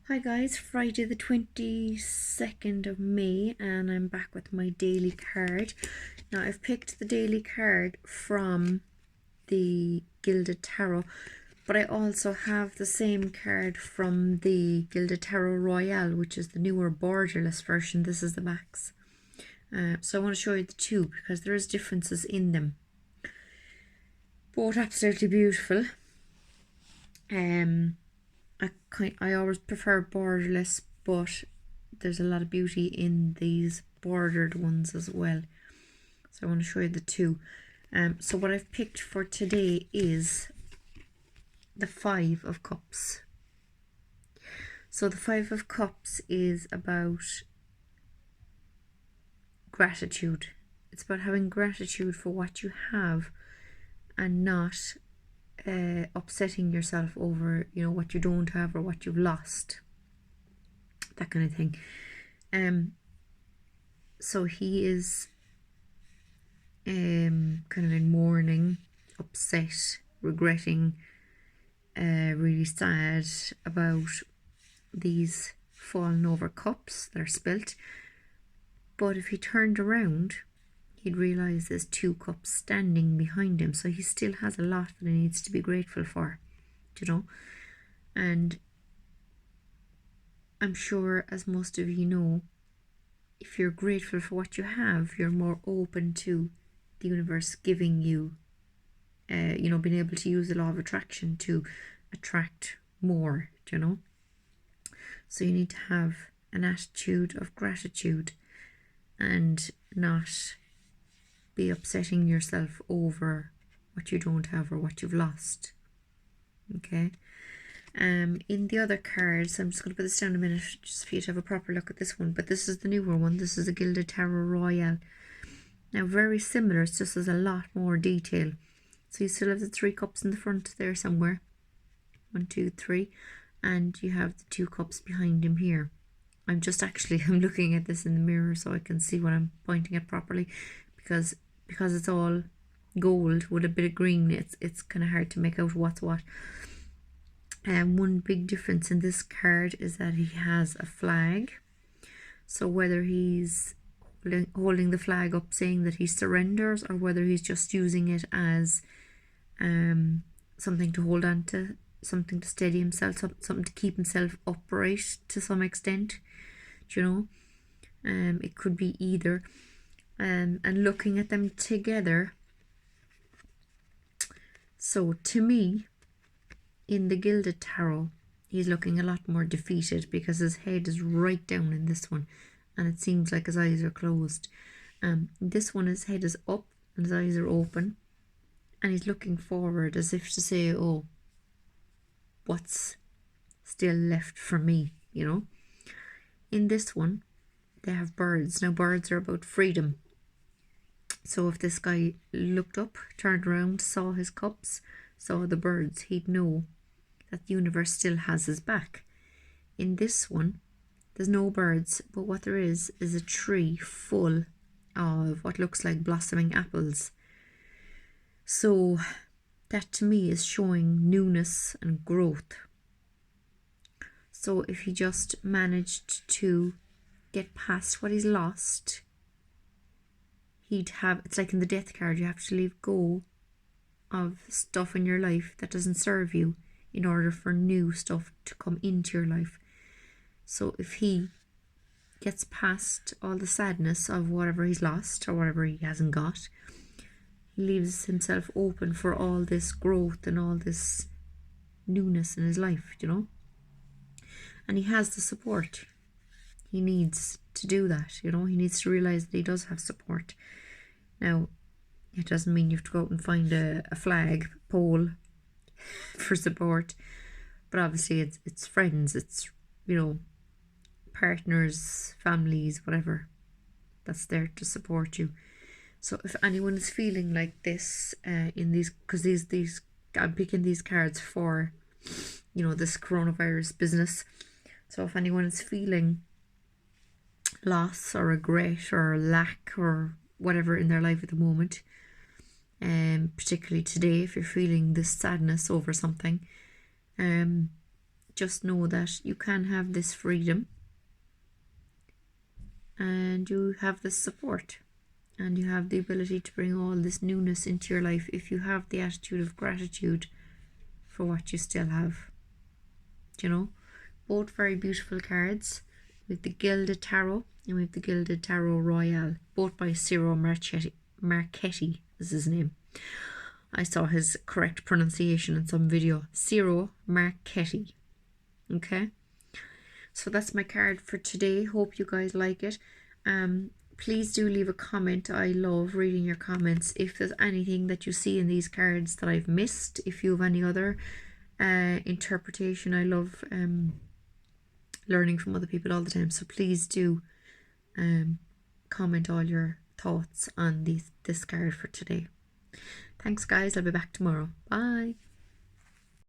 Hi guys, Friday the 22nd of May and I'm back with my daily card. Now I've picked the daily card from the Gilded Tarot, but I also have the same card from the Gilded Tarot Royale, which is the newer borderless version. This is the backs. So I want to show you the two because there is differences in them. Both absolutely beautiful. I always prefer borderless, but there's a lot of beauty in these bordered ones as well. So I want to show you the two. So what I've picked for today is the Five of Cups. So the Five of Cups is about gratitude. It's about having gratitude for what you have and not upsetting yourself over, what you don't have or what you've lost. That kind of thing. So he is kind of in mourning, upset, regretting, really sad about these fallen over cups that are spilt. But if he turned around, he'd realise there's two cups standing behind him, so he still has a lot that he needs to be grateful for, and I'm sure, as most of you know, if you're grateful for what you have, you're more open to the universe giving you, being able to use the law of attraction to attract more, So you need to have an attitude of gratitude and not be upsetting yourself over what you don't have or what you've lost. Okay. In the other cards, I'm just going to put this down a minute just for you to have a proper look at this one, but this is the newer one. This is the Gilded Tarot Royale. Now, very similar, it's just there's a lot more detail. So you still have the three cups in the front there somewhere. 1, 2, 3. And you have the two cups behind him here. I'm looking at this in the mirror so I can see what I'm pointing at properly, because it's all gold with a bit of green, it's kind of hard to make out what's what. And one big difference in this card is that he has a flag. So whether he's holding the flag up saying that he surrenders, or whether he's just using it as something to hold on to, something to steady himself, something to keep himself upright to some extent, it could be either. And looking at them together, so to me, in the Gilded Tarot, he's looking a lot more defeated because his head is right down in this one, and it seems like his eyes are closed. This one, his head is up and his eyes are open, and he's looking forward as if to say, oh, what's still left for me, In this one, they have birds. Now, birds are about freedom. So if this guy looked up, turned around, saw his cups, saw the birds, he'd know that the universe still has his back. In this one, there's no birds, but what there is a tree full of what looks like blossoming apples. So that to me is showing newness and growth. So if he just managed to get past what he's lost, he'd have, it's like in the death card, you have to leave go of stuff in your life that doesn't serve you in order for new stuff to come into your life. So if he gets past all the sadness of whatever he's lost or whatever he hasn't got, he leaves himself open for all this growth and all this newness in his life, And he has the support. He needs to do that, He needs to realize that he does have support. Now, it doesn't mean you have to go out and find a flag pole for support, but obviously it's friends, it's, partners, families, whatever, that's there to support you. So if anyone is feeling like this in these, because these I'm picking these cards for, this coronavirus business. So if anyone is feeling loss or regret or lack or whatever in their life at the moment, particularly today, if you're feeling this sadness over something, just know that you can have this freedom and you have this support and you have the ability to bring all this newness into your life if you have the attitude of gratitude for what you still have. You know, both very beautiful cards. We have the Gilded Tarot and we have the Gilded Tarot Royale, both by Ciro Marchetti is his name. I saw his correct pronunciation in some video. Ciro Marchetti. Okay, so that's my card for today. Hope you guys like it. Please do leave a comment. I love reading your comments. If there's anything that you see in these cards that I've missed, if you have any other interpretation, I love learning from other people all the time. So please do comment all your thoughts on this card for today. Thanks guys, I'll be back tomorrow. Bye.